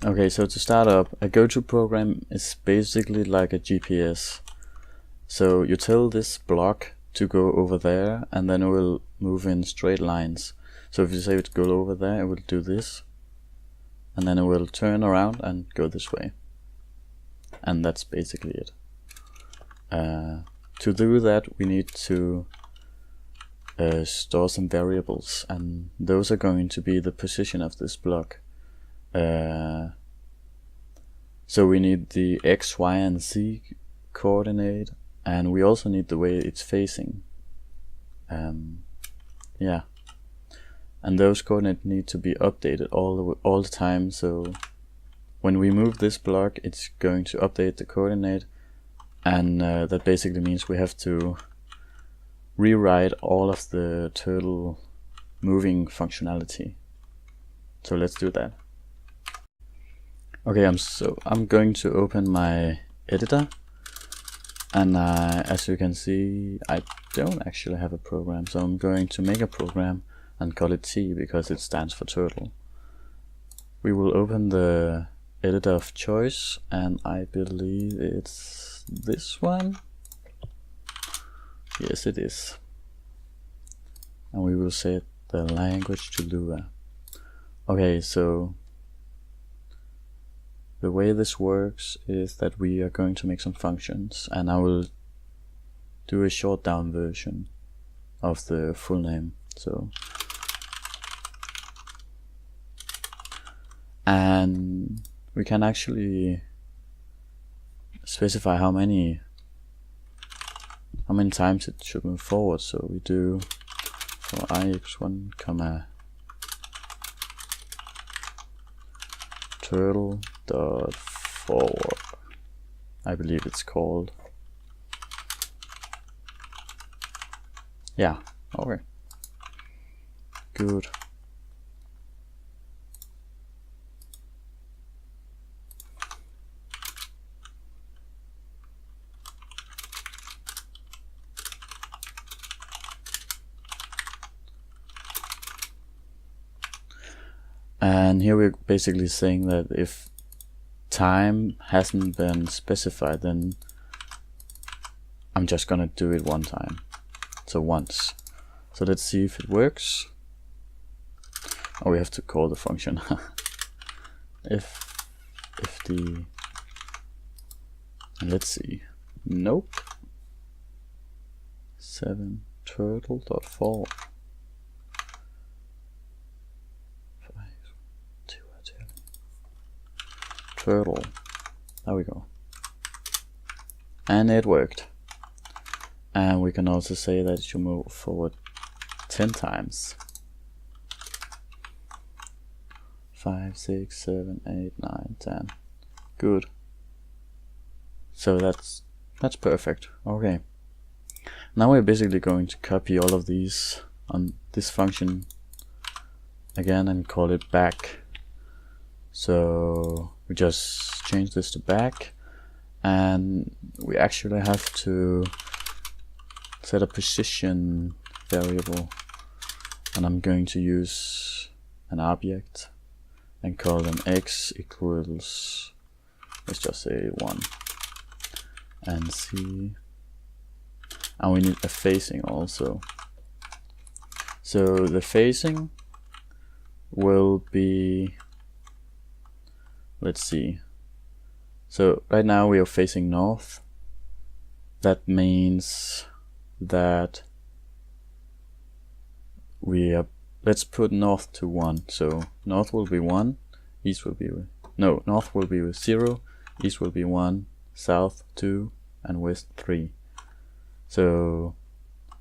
Okay, so to start up, a GoTo program is basically like a GPS. So you tell this block to go over there, and then it will move in straight lines. So if you say it go over there, it will do this, and then it will turn around and go this way. And that's basically it. To do that, we need to store some variables, and those are going to be the position of this block. So we need the X, Y, and Z coordinate, and we also need the way it's facing. Yeah, and those coordinates need to be updated all the time. So when we move this block, it's going to update the coordinate, and that basically means we have to rewrite all of the turtle moving functionality. So let's do that. Okay, I'm going to open my editor, and as you can see, I don't actually have a program, so I'm going to make a program and call it T because it stands for turtle. We will open the editor of choice, and I believe it's this one. Yes, it is. And we will set the language to Lua. Okay, so the way this works is that we are going to make some functions, and I will do a short down version of the full name. So, and we can actually specify how many times it should move forward. So we do for I equals 1 comma turtle dot forward, I believe it's called. Yeah, okay, good. And here we're basically saying that if time hasn't been specified, then I'm just gonna do it one time, so once. So let's see if it works. Oh, we have to call the function. if the, let's see, nope, 7 turtle dot forward. Turtle. There we go. And it worked. And we can also say that it should move forward 10 times. 5, 6, 7, 8, 9, 10. Good. So that's perfect. Okay. Now we're basically going to copy all of these on this function again and call it back. So we just change this to back, and we actually have to set a position variable, and I'm going to use an object and call them x equals, let's just say 1, and c, and we need a facing also. So the facing will be, let's see, so right now we are facing north. That means that we are, let's put north to 1. So north will be 1, east will be, no, north will be 0, east will be 1, south 2, and west 3. So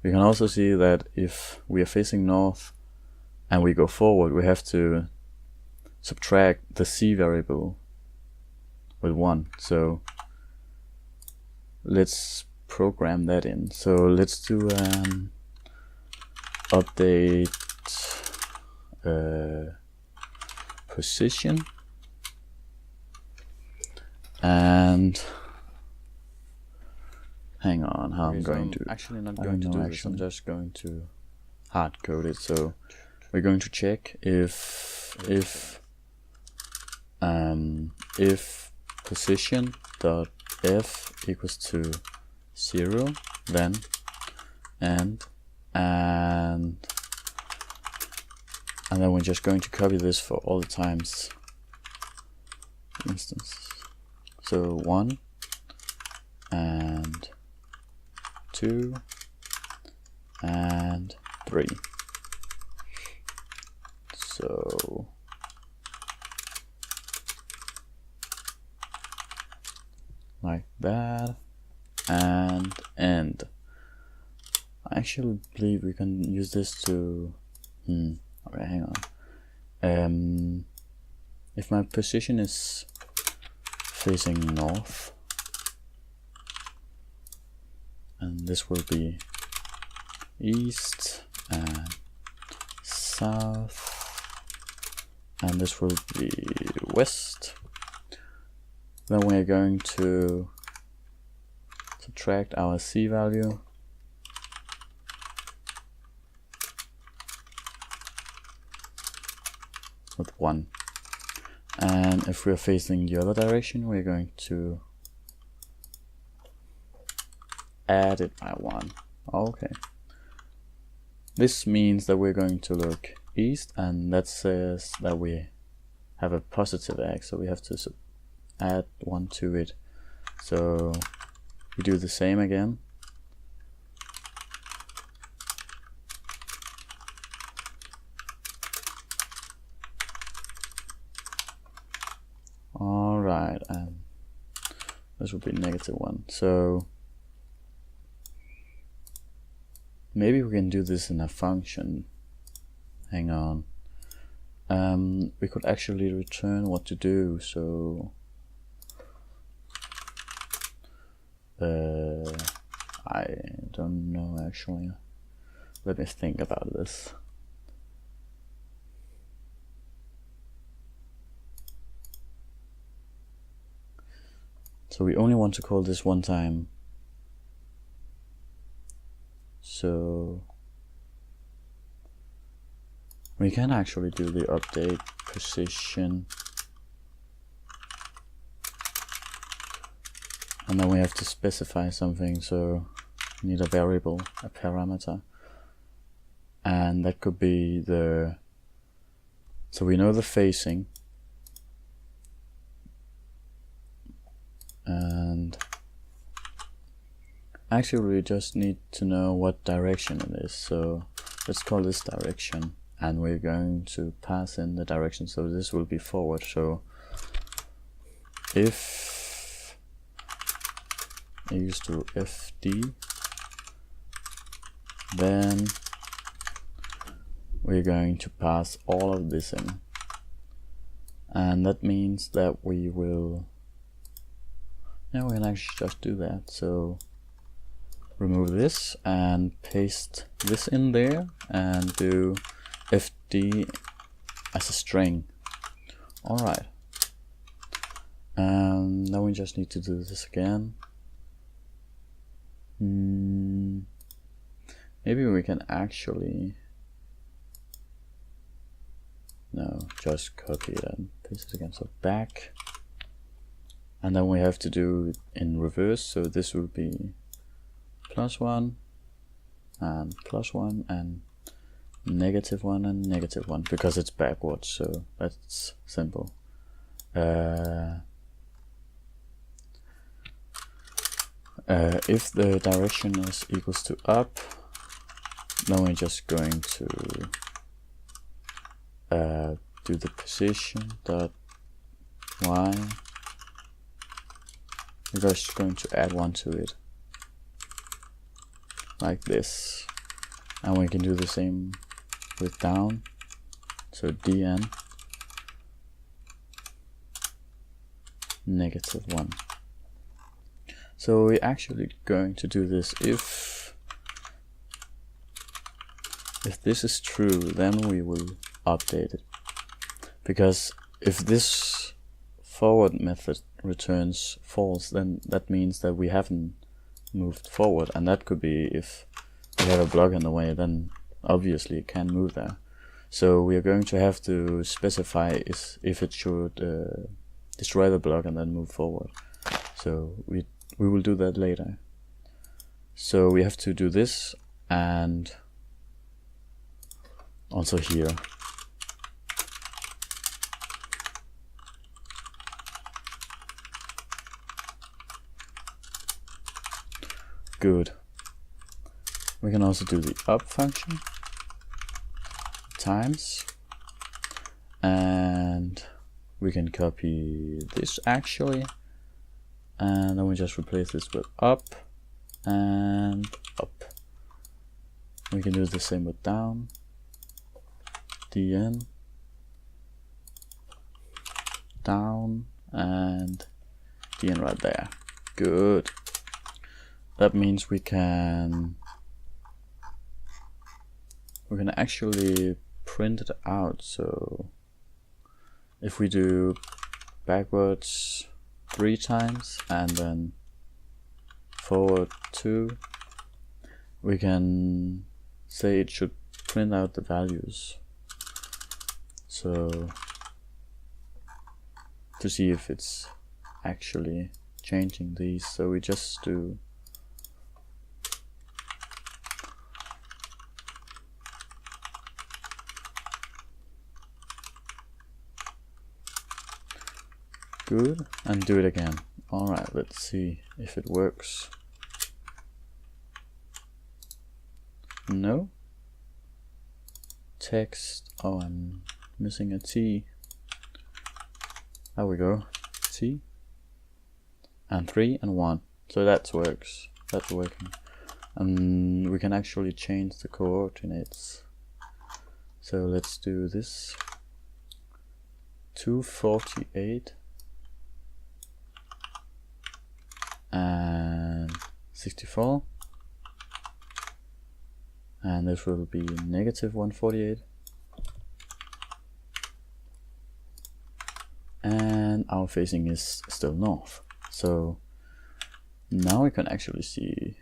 we can also see that if we are facing north and we go forward, we have to subtract the c variable with 1. So let's program that in. So let's do update position, and hang on, how I'm going to, actually not going to do this, I'm just going to hard code it. So we're going to check if if position dot f equals to 0, then and then we're just going to copy this for all the times instances. So 1 and 2 and 3. So like that, and end. I actually believe we can use this to okay, hang on. If my position is facing north, and this will be east and south, and this will be west, then we're going to subtract our C value with 1. And if we're facing the other direction, we're going to add it by 1. Okay. This means that we're going to look east, and that says that we have a positive x, so we have to add 1 to it. So we do the same again. Alright, and this would be -1. So maybe we can do this in a function. Hang on. We could actually return what to do, so I don't know actually. Let me think about this. So we only want to call this one time. So we can actually do the update position, and then we have to specify something, so we need a variable, a parameter, and that could be the, so we know the facing, and actually we just need to know what direction it is. So let's call this direction, and we're going to pass in the direction, so this will be forward. So if equals to fd, then we're going to pass all of this in, and that means that we will, now we can actually just do that. So remove this and paste this in there and do fd as a string. Alright, and now we just need to do this again. Maybe we can actually, no, just copy it and paste it again. So back, and then we have to do it in reverse, so this will be +1 and +1 and -1 and -1, because it's backwards, so that's simple. If the direction is equals to up, then we're just going to do the position dot y. We're just going to add 1 to it, like this, and we can do the same with down, so dn -1. So we're actually going to do this if this is true, then we will update it, because if this forward method returns false, then that means that we haven't moved forward, and that could be if we have a block in the way, then obviously it can't move there. So we are going to have to specify if it should destroy the block and then move forward. So we will do that later. So we have to do this, and also here. Good. We can also do the up function times, and we can copy this actually, and then we just replace this with up and up. We can do the same with down, dn, down, and dn right there. Good. That means we can actually print it out. So if we do backwards 3 times and then forward 2, we can say it should print out the values. So to see if it's actually changing these, so we just do good, and do it again. Alright, let's see if it works. No. Text, oh, I'm missing a T. There we go, T. And 3 and 1. So that works. That's working. And we can actually change the coordinates. So let's do this. 248 and 64, and this will be negative 148, and our facing is still north. So now we can actually see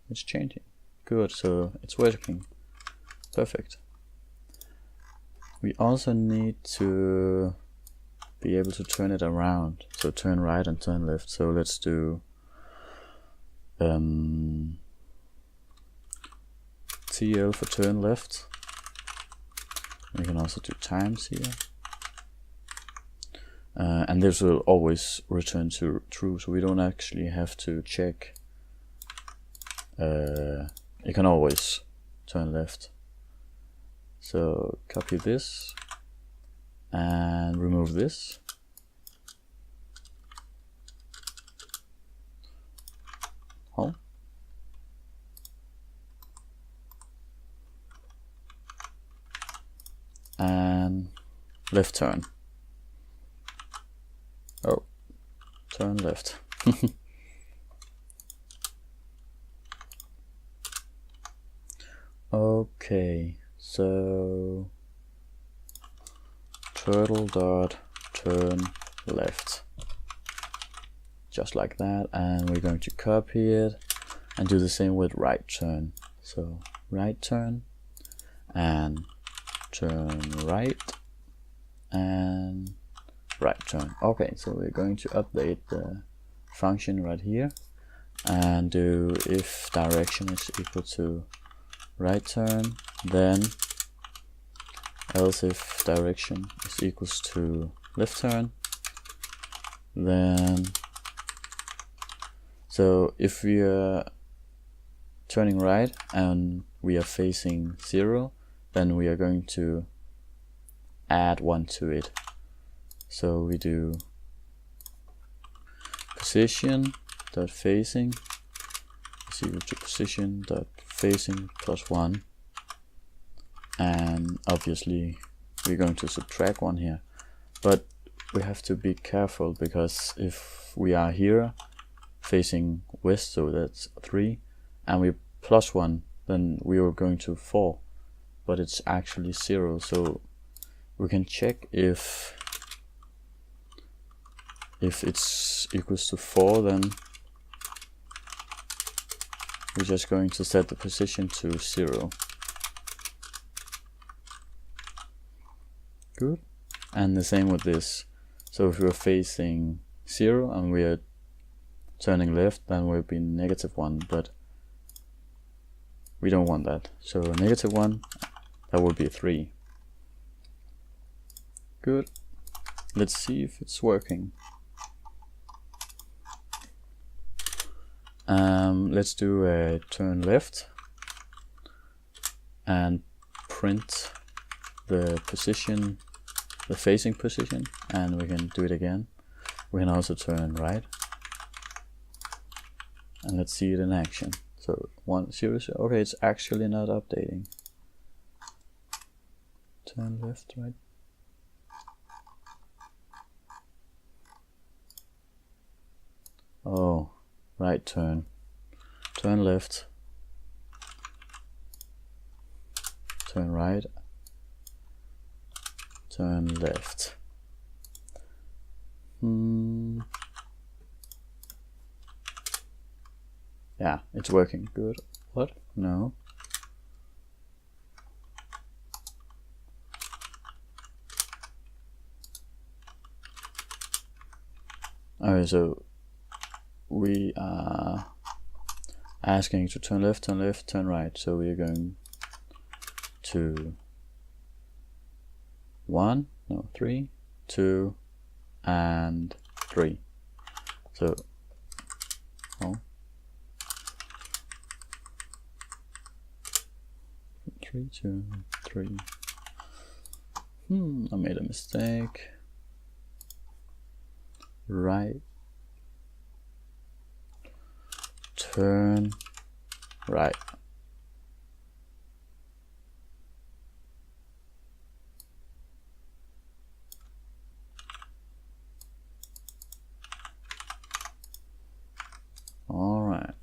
it's changing. Good, so it's working. Perfect. We also need to be able to turn it around, so turn right and turn left. So let's do TL for turn left. We can also do times here, and this will always return to true, so we don't actually have to check. You can always turn left. So copy this and remove this. Oh. And left turn. Oh, turn left. Okay, so turtle dot turn left, just like that, and we're going to copy it and do the same with right turn. So right turn and turn right and right turn. Okay, so we're going to update the function right here and do if direction is equal to right turn, then else if direction is equals to left turn, then so if we are turning right and we are facing 0, then we are going to add 1 to it. So we do position dot facing is equal to position dot facing plus 1, and obviously we're going to subtract 1 here, but we have to be careful, because if we are here facing west, so that's 3, and we plus 1, then we are going to 4, but it's actually 0. So we can check if it's equals to 4, then we're just going to set the position to 0. Good. And the same with this. So if we're facing 0 and we are turning left, then we'll be -1, but we don't want that. So -1, that will be 3. Good. Let's see if it's working. Let's do a turn left and print the position, the facing position, and we can do it again. We can also turn right, and let's see it in action. So 1 0 0. Okay, it's actually not updating. Turn left, right. Oh, right turn. Turn left. Turn right. Turn left. Yeah, it's working. Good. What? No. Okay, so we are asking to turn left, turn right. So we are going to 1, no, 3, 2, and 3. So, oh, 3, 2, 3. I made a mistake. Right. Turn right. All right.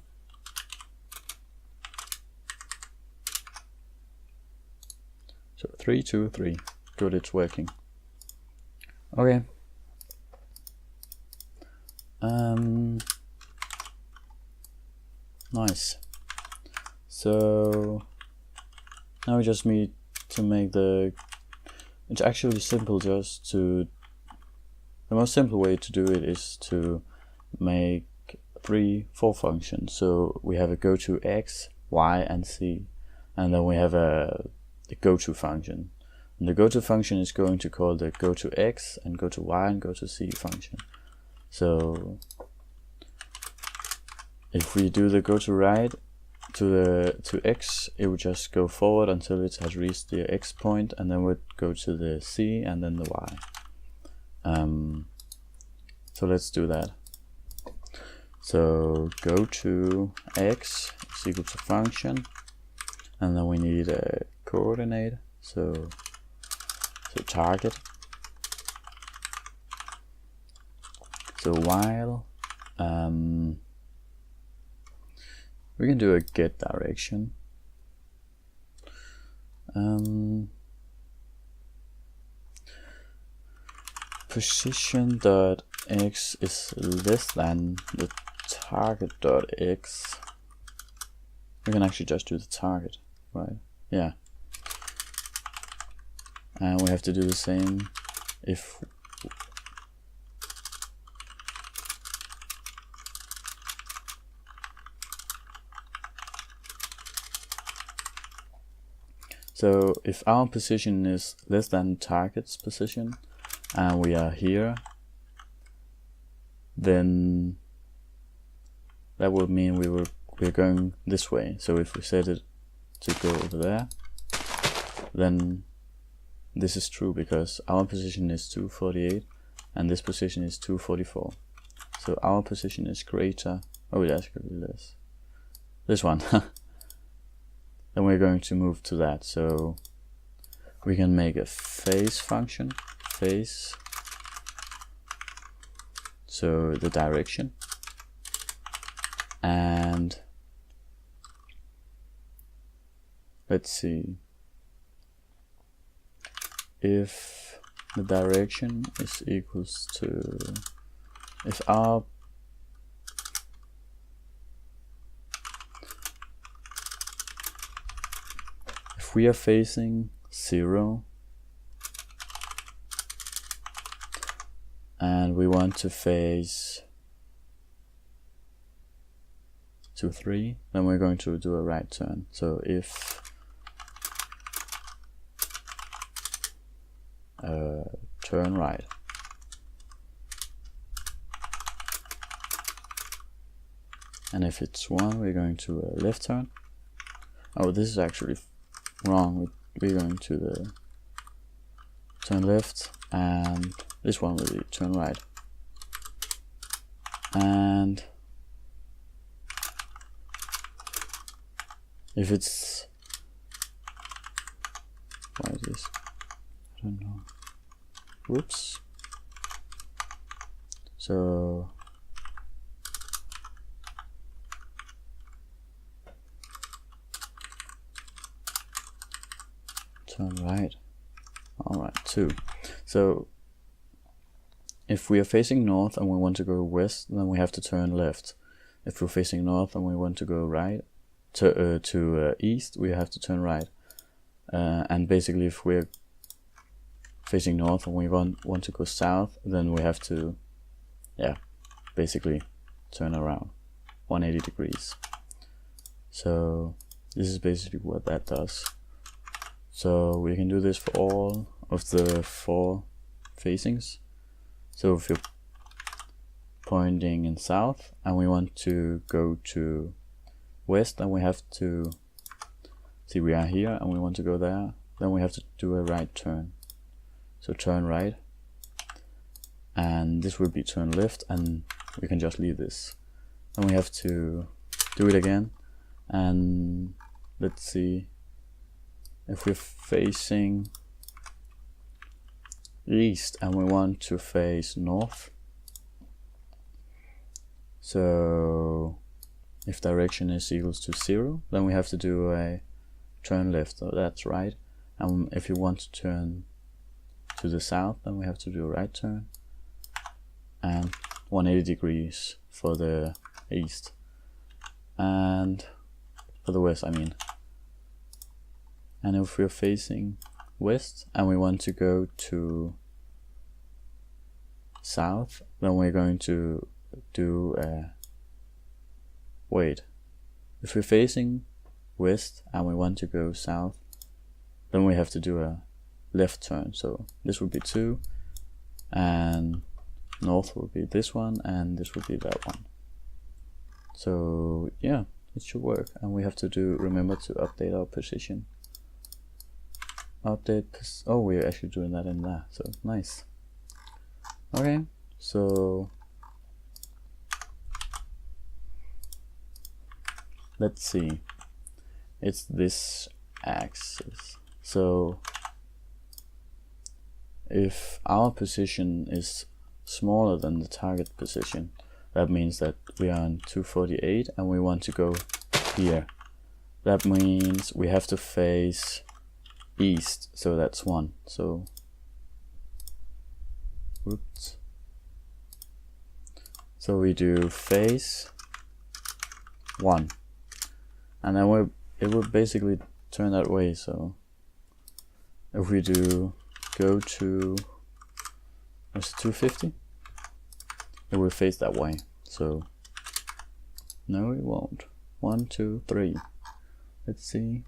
So 3, 2, 3. Good, it's working. Okay. Nice. So now we just need to make the, it's actually simple, just to, the most simple way to do it is to make 3 for functions. So we have a GoTo X, Y, and Z, and then we have the GoTo function. And the GoTo function is going to call the GoTo X and GoTo Y and GoTo Z function. So if we do the GoTo right to X, it would just go forward until it has reached the X point, and then we'd go to the Z and then the Y. So let's do that. So GoTo X is equal to function, and then we need a coordinate. So target. So while we can do a get direction. Position.x is less than the target.x. We can actually just do the target, right? Yeah. And we have to do the same if so if our position is less than target's position and we are here, then that would mean we're going this way. So if we set it to go over there, then this is true because our position is 248 and this position is 244. So our position is greater. Oh, it actually less. This one. Then we're going to move to that. So we can make a face function. Face. So the direction. And let's see. If the direction is equals to, if our if we are facing 0 and we want to face 2, 3, then we're going to do a right turn. So if turn right, and if it's 1, we're going to a left turn. Oh, this is actually wrong. We're going to the turn left, and this one will be turn right. And if it's, why is this? I don't know. Whoops. So turn right. Alright, 2. So if we are facing north and we want to go west, then we have to turn left. If we're facing north and we want to go right to east, we have to turn right. And basically, if we're facing north and we want to go south, then we have to, yeah, basically turn around 180 degrees. So this is basically what that does. So we can do this for all of the 4 facings. So if you're pointing in south and we want to go to west, then we have to see we are here and we want to go there, then we have to do a right turn. So turn right, and this will be turn left, and we can just leave this. Then we have to do it again, and let's see if we're facing east and we want to face north. So if direction is equals to 0, then we have to do a turn left, so that's right. And if you want to turn to the south, then we have to do a right turn, and 180 degrees for the east, and for the west, I mean. And if we're facing west and we want to go to south, then we're going to do a, wait, if we're facing west and we want to go south, then we have to do a left turn. So this would be 2, and north will be this one, and this will be that one. So yeah, it should work, and we have to remember to update our position. Update, oh, we're actually doing that in there, so nice. Okay, so let's see, it's this axis. So if our position is smaller than the target position, that means that we are on 248 and we want to go here. That means we have to face east, so that's 1. So whoops. So we do face 1, and then it will basically turn that way. So if we do go to, what's it, 250, it will face that way. So no, it won't. 1, 2, 3. Let's see.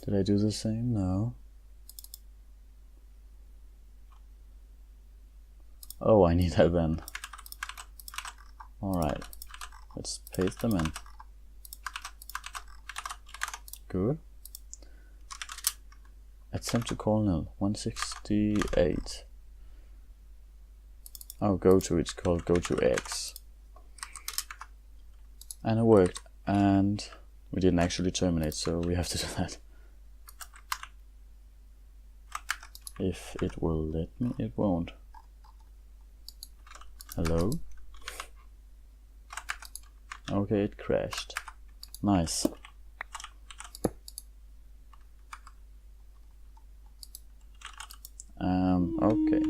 Did I do the same? No. Oh, I need that then. Alright, let's paste them in. Good. Attempt to call null, 168. Oh, GoTo, it's called GoTo X. And it worked, and we didn't actually terminate, so we have to do that. If it will let me, it won't. Hello? Okay, it crashed. Nice. Okay.